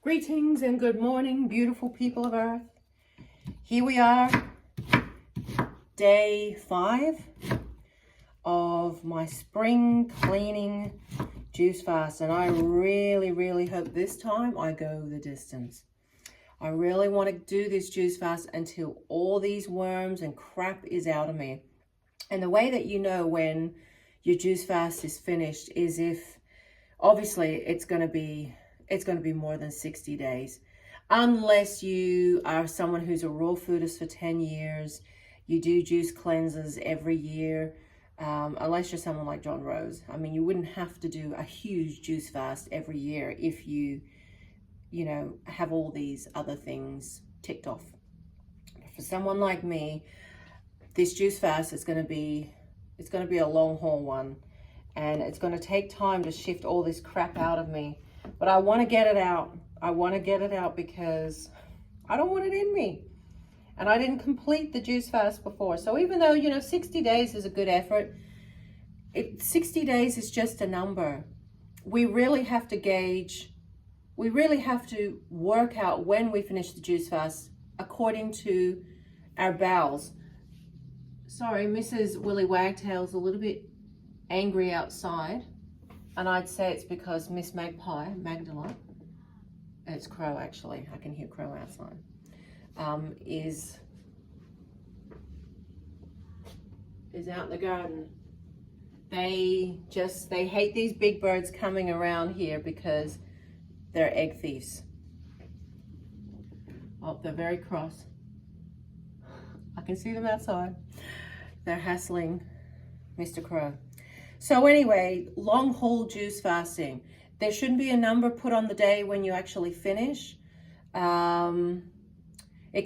Greetings and good morning, beautiful people of Earth. Here we are, day 5 of my spring cleaning juice fast. And I really hope this time I go the distance. I really want to do this juice fast until all these worms and crap is out of me. And the way that you know when your juice fast is finished is if, obviously, it's going to be more than 60 days. Unless you are someone who's a raw foodist for 10 years, you do juice cleanses every year, unless you're someone like John Rose. I mean, you wouldn't have to do a huge juice fast every year if you have all these other things ticked off. For someone like me, this juice fast is going to be a long haul one, and it's going to take time to shift all this crap out of me. But I want to get it out. I want to get it out because I don't want it in me. And I didn't complete the juice fast before. So even though, 60 days is a good effort, 60 days is just a number. We really have to gauge, we really have to work out when we finish the juice fast according to our bowels. Sorry, Mrs. Willy Wagtail's a little bit angry outside. And I'd say it's because Miss Magpie, Magdala, it's Crow actually, I can hear Crow outside, is out in the garden. They hate these big birds coming around here because they're egg thieves. Oh, they're very cross. I can see them outside. They're hassling Mr. Crow. So anyway, long haul juice fasting. There shouldn't be a number put on the day when you actually finish. It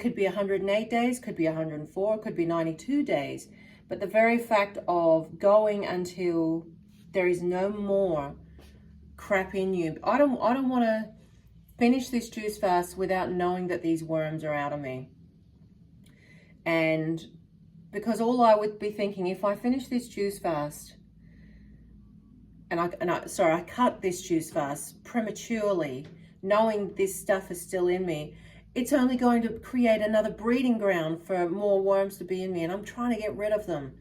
could be 108 days, could be 104, could be 92 days. But the very fact of going until there is no more crap in you. I don't want to finish this juice fast without knowing that these worms are out of me. And because all I would be thinking, if I finish this juice fast, I cut this juice fast prematurely, knowing this stuff is still in me, it's only going to create another breeding ground for more worms to be in me, and I'm trying to get rid of them.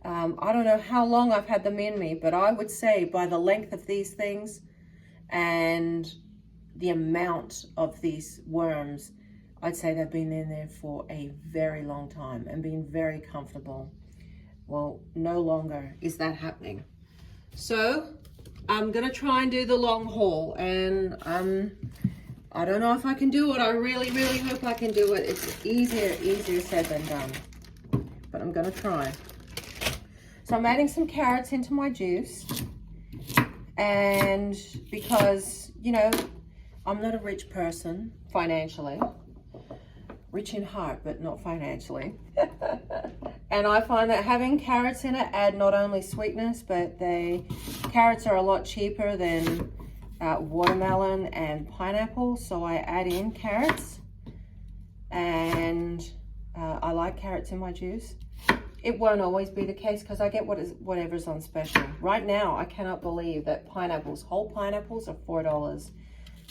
I don't know how long I've had them in me, but I would say by the length of these things and the amount of these worms, I'd say they've been in there for a very long time and been very comfortable. Well, no longer is that happening. So I'm going to try and do the long haul, and I don't know if I can do it. I really hope I can do it. It's easier said than done, but I'm going to try. So I'm adding some carrots into my juice, and because, I'm not a rich person financially. Rich in heart, but not financially. And I find that having carrots in it add not only sweetness, but carrots are a lot cheaper than watermelon and pineapple. So I add in carrots, and I like carrots in my juice. It won't always be the case because I get whatever's on special. Right now, I cannot believe that whole pineapples are $4.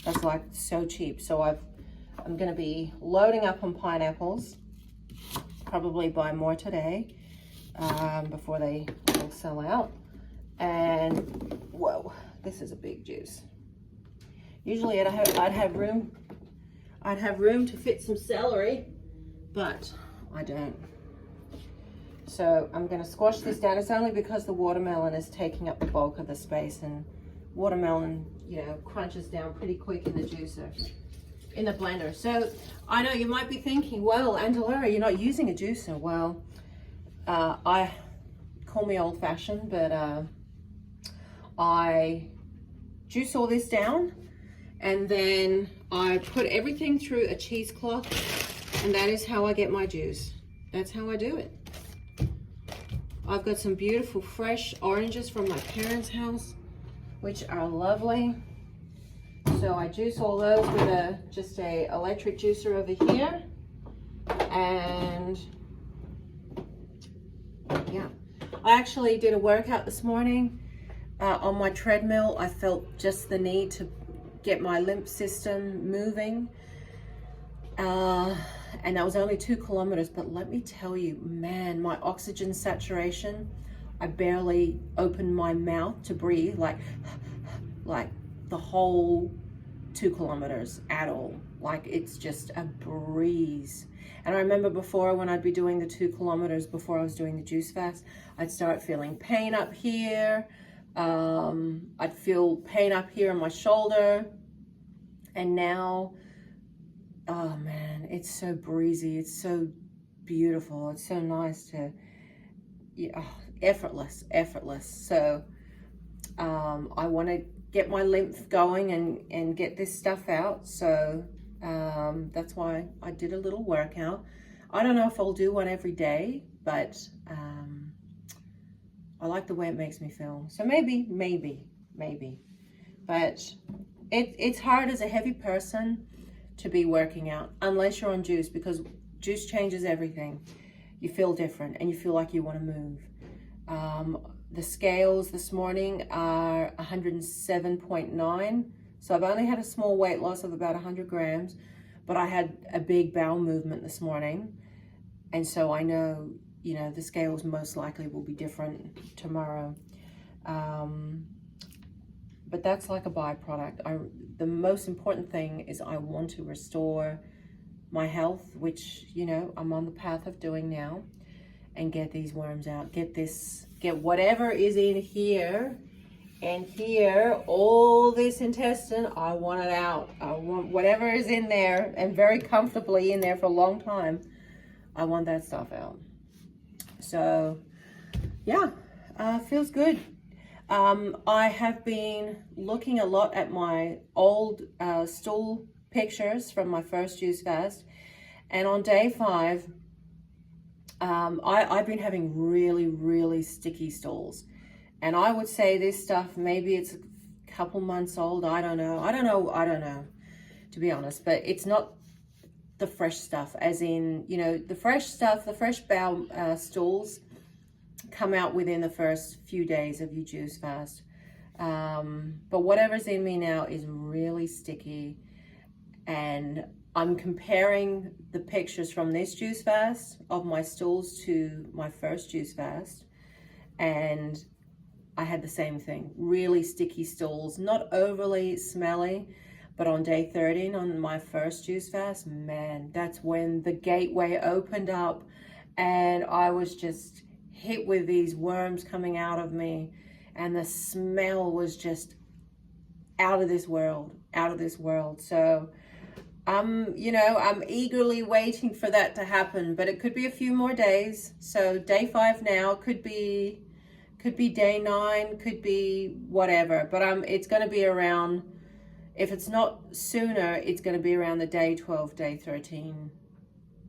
That's like so cheap. So I'm going to be loading up on pineapples, probably buy more today before they all sell out. And whoa, this is a big juice. Usually I'd have room to fit some celery, but I don't. So I'm going to squash this down. It's only because the watermelon is taking up the bulk of the space, and watermelon, crunches down pretty quick in the juicer. In the blender. So I know you might be thinking, well, Andalera, you're not using a juicer. Well, I call me old-fashioned, but I juice all this down, and then I put everything through a cheesecloth, and that is how I get my juice. That's how I do it. I've got some beautiful fresh oranges from my parents' house, which are lovely. So I juice all those with just a electric juicer over here, and yeah, I actually did a workout this morning on my treadmill. I felt just the need get my lymph system moving. And that was only 2 kilometers, but let me tell you, man, my oxygen saturation, I barely opened my mouth to breathe, like the whole 2 kilometers at all. Like, it's just a breeze. And I remember before, when I'd be doing the 2 kilometers, before I was doing the juice fast, I'd start feeling pain up here. I'd feel pain up here in my shoulder. And now, oh man, it's so breezy. It's so beautiful. It's so nice to, yeah, effortless. So I want to get my lymph going and get this stuff out. So that's why I did a little workout. I don't know if I'll do one every day, but I like the way it makes me feel. So maybe. But it's hard as a heavy person to be working out unless you're on juice, because juice changes everything. You feel different and you feel like you want to move. The scales this morning are 107.9. So I've only had a small weight loss of about 100 grams, but I had a big bowel movement this morning. And so I know, you know, the scales most likely will be different tomorrow. But that's like a byproduct. The most important thing is I want to restore my health, which, you know, I'm on the path of doing now, and get these worms out. Get whatever is in here, and here, all this intestine, I want it out. I want whatever is in there, and very comfortably in there for a long time, I want that stuff out. So, yeah, feels good. I have been looking a lot at my old stool pictures from my first juice fast, and on day 5, I've been having really sticky stools, and I would say this stuff, maybe it's a couple months old. I don't know, to be honest, but it's not the fresh stuff, as in, you know, the fresh stuff, the fresh bowel stools come out within the first few days of your juice fast. But whatever's in me now is really sticky, and I'm comparing the pictures from this juice fast of my stools to my first juice fast, and I had the same thing, really sticky stools, not overly smelly, but on day 13 on my first juice fast, man, that's when the gateway opened up, and I was just hit with these worms coming out of me, and the smell was just out of this world. So I'm eagerly waiting for that to happen, but it could be a few more days. So day 5 now, could be day 9, could be whatever, but it's going to be around, if it's not sooner, it's going to be around the day 12, day 13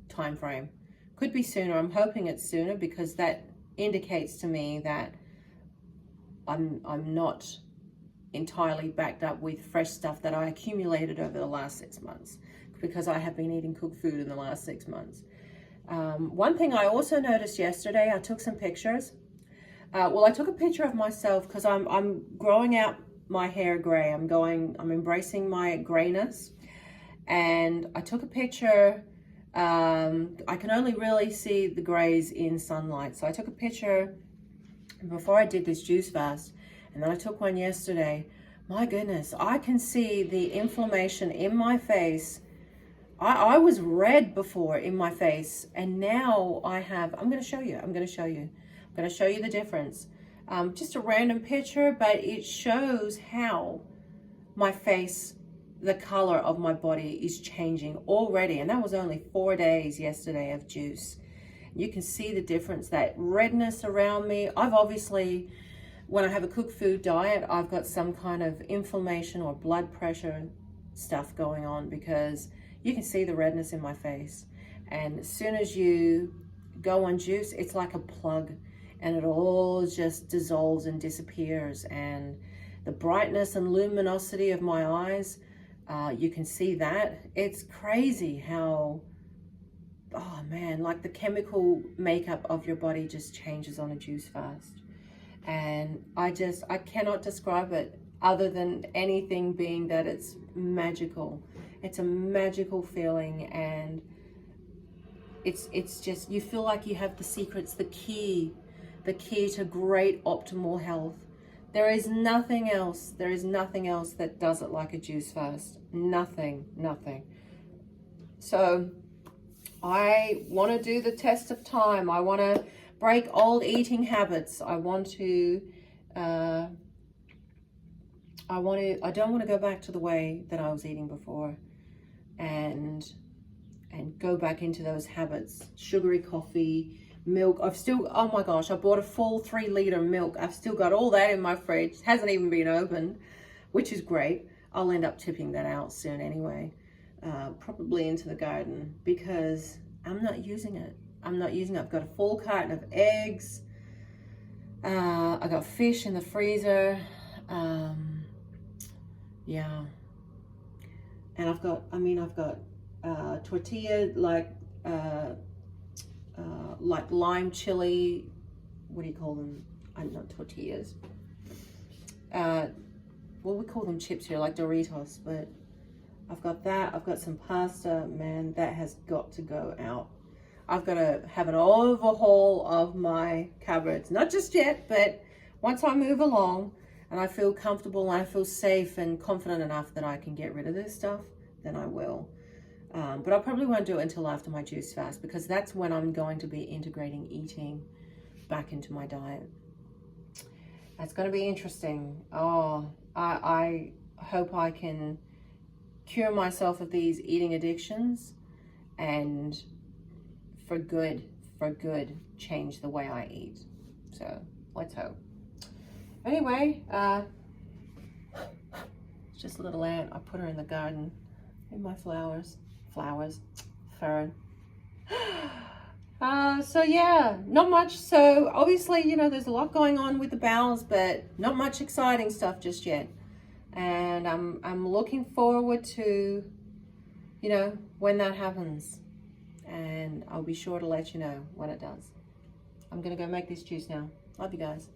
time frame. Could be sooner. I'm hoping it's sooner, because that indicates to me that I'm not entirely backed up with fresh stuff that I accumulated over the last 6 months, because I have been eating cooked food in the last 6 months. One thing I also noticed yesterday, I took some pictures. I took a picture of myself because I'm growing out my hair gray. I'm embracing my grayness, and I took a picture. I can only really see the grays in sunlight. So I took a picture before I did this juice fast, and then I took one yesterday. My goodness, I can see the inflammation in my face. I was red before in my face, and now I have, I'm going to show you the difference. Just a random picture, but it shows how my face, the color of my body is changing already. And that was only 4 days yesterday of juice. You can see the difference, that redness around me. I've obviously, when I have a cooked food diet, I've got some kind of inflammation or blood pressure stuff going on, because you can see the redness in my face. And as soon as you go on juice, it's like a plug, and it all just dissolves and disappears. And the brightness and luminosity of my eyes, you can see that. It's crazy how, oh man, like the chemical makeup of your body just changes on a juice fast. And I cannot describe it other than anything being that it's magical. It's a magical feeling, and it's just, you feel like you have the secrets, the key to great optimal health. There is nothing else that does it like a juice fast. Nothing. So I want to do the test of time. I want to break old eating habits. I don't want to go back to the way that I was eating before, and go back into those habits. Sugary coffee, milk. Oh my gosh, I bought a full 3-liter milk. I've still got all that in my fridge. It hasn't even been opened, which is great. I'll end up tipping that out soon anyway. Probably into the garden, because I'm not using it. I've got a full carton of eggs. I got fish in the freezer. Yeah. And I've got tortilla, like lime chili, what do you call them? Not tortillas. Well, we call them chips here, like Doritos, but I've got that. I've got some pasta. Man, that has got to go out. I've got to have an overhaul of my cupboards. Not just yet, but once I move along and I feel comfortable and I feel safe and confident enough that I can get rid of this stuff, then I will. But I probably won't do it until after my juice fast, because that's when I'm going to be integrating eating back into my diet. That's going to be interesting. Oh, I hope I can cure myself of these eating addictions, and for good, change the way I eat. So let's hope. Anyway, it's just a little ant. I put her in the garden, in my flowers, fern. So yeah, not much. So obviously, there's a lot going on with the bowels, but not much exciting stuff just yet. And I'm looking forward to, when that happens. And I'll be sure to let you know when it does. I'm gonna go make this juice now. Love you guys.